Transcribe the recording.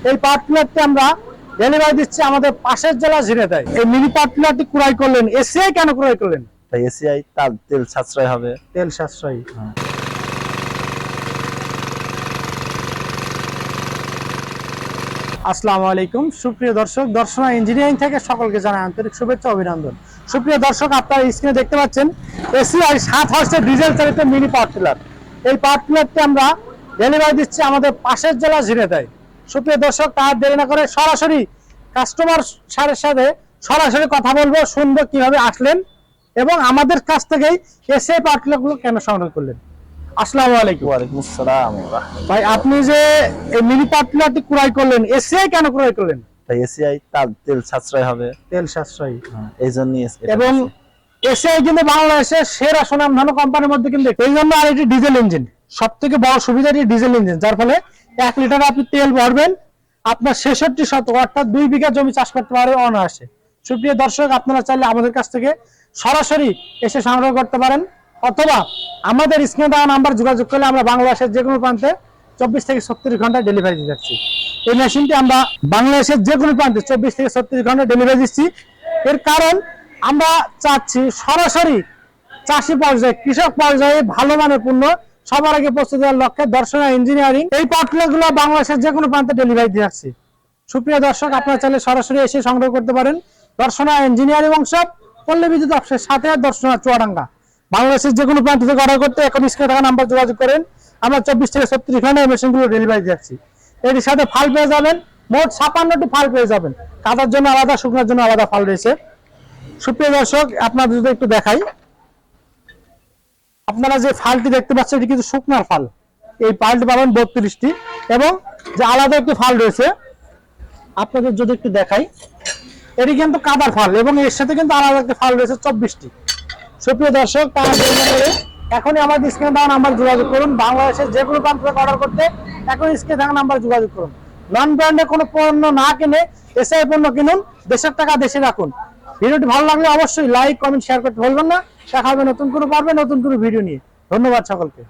এই পাওয়ার টিলারটি আমরা ডেলিভারি দিচ্ছি আমাদের পাশের জেলা ঝিনাইদহ। এই মিনি পাওয়ার টিলারটি ক্রয় করলেন, এসিআই কেন ক্রয় করলেন? এসিআই তার তেল সাশ্রয় হবে। তেল সাশ্রয়ী। আসসালামু আলাইকুম সুপ্রিয় দর্শক, দর্শনা ইঞ্জিনিয়ারিং থেকে সকলকে জানাই আন্তরিক শুভেচ্ছা অভিনন্দন। সুপ্রিয় দর্শক, আপনারা স্ক্রিনে দেখতে পাচ্ছেন এসিআই 7 হর্সের ডিজেল চালিত মিনি পাওয়ার টিলার। এই পাওয়ার টিলারটি আমরা ডেলিভারি দিচ্ছি আমাদের পাশের জেলা ঝিনাইদহ। সুপ্রিয় দর্শক, তার দেরি না করে সরাসরি কাস্টমার সাথে সরাসরি কথা বলবো, শুনবো কিভাবে আসলেন এবং আমাদের কাছ থেকেই এসিআই পাওয়ার টিলারগুলো কেন সংগ্রহ করলেন। আসসালামু আলাইকুম। ওয়ালাইকুম আসসালাম। ভাই, আপনি যে এই মিনি পাওয়ার টিলারটি ক্রয় করলেন, এসিআই কেন ক্রয় করলেন? এসিআই তার তেল সাশ্রয় হবে। তেল সাশ্রয়ী। এই জন্যই এবং এসিআই কিন্তু বাংলাদেশের সেরা সুনামধন্য কোম্পানির মধ্যে কিন্তু এই জন্য। আর এটি ডিজেল ইঞ্জিন, সব থেকে বড় সুবিধা এটি ডিজেল ইঞ্জিন, যার ফলে 1 লিটার আপনি তেল ভরবেন, আপনার 66 শতক অর্থাৎ 2 বিঘা জমি চাষ করতে পারে অনায়াসে। সুপ্রিয় দর্শক, আপনারা চাইলে আমাদের কাছ থেকে সরাসরি এসে সংগ্রহ করতে পারেন, অথবা আমাদের স্ক্রিনে দেওয়া নাম্বার যোগাযোগ করলে আমরা বাংলাদেশের যে কোনো প্রান্তে 24 থেকে 36 ঘন্টা ডেলিভারি দিয়ে যাচ্ছি। এই মেশিনটি আমরা বাংলাদেশের যে কোনো প্রান্তে 24 থেকে 36 ঘন্টা ডেলিভারি দিচ্ছি। এর কারণ আমরা চাচ্ছি সরাসরি চাষি পর্যায়ে, কৃষক পর্যায়ে ভালো মানের পণ্য সবার আগে পৌঁছে দেওয়ার লক্ষ্যে দর্শনা ইঞ্জিনিয়ারিং এই পাওয়ার টিলারগুলো বাংলাদেশের যে কোনো প্রান্তে ডেলিভারি দিয়ে যাচ্ছি। সুপ্রিয় দর্শক, আপনারা চাইলে সরাসরি এসে সংগ্রহ করতে পারেন দর্শনা ইঞ্জিনিয়ারিং অংশ, পল্লী বিদ্যুৎ অফিসের সাথে দর্শনা চুয়াডাঙ্গা। বাংলাদেশের যে কোনো প্রান্ত থেকে অর্ডার করতে এখন স্ক্রিনে থাকা নাম্বার যোগাযোগ করেন। আমরা 24 থেকে 36 ঘন্টা এই মেশিনগুলো ডেলিভারি দিচ্ছি। এর সাথে ফাল পেয়ে যাবেন, মোট 56টি ফাল পেয়ে যাবেন। কাদার জন্য আলাদা, শুকনোর জন্য আলাদা ফাল রয়েছে। সুপ্রিয় দর্শক, আপনাদের যদি একটু দেখাই, আপনারা যে ফালটি দেখতে পাচ্ছেন এটি কিন্তু শুকনার ফাল। এই ফালটি পাবেন 32টি, এবং যে আলাদা একটি ফাল রয়েছে আপনাদের যদি একটু দেখাই, এটি কিন্তু কাদার ফাল, এবং এর সাথে কিন্তু আলাদা একটি ফাল রয়েছে 24টি। সুপ্রিয় দর্শক, তারা এখনই আমাদের স্ক্রিনে দেওয়া নাম্বার যোগাযোগ করুন। বাংলাদেশের যে কোনো প্রান্ত থেকে অর্ডার করতে এখন স্ক্রিনে থাকা নাম্বার যোগাযোগ করুন। নন ব্র্যান্ডে কোনো পণ্য না কিনে এসআই পণ্য কিনুন, দেশের টাকা দেশে রাখুন। ভিডিওটি ভালো লাগলে অবশ্যই লাইক, কমেন্ট, শেয়ার করতে ভুলবেন না। দেখা হবে নতুন কোনো পর্বে নতুন কোনো ভিডিও নিয়ে। ধন্যবাদ সকলকে।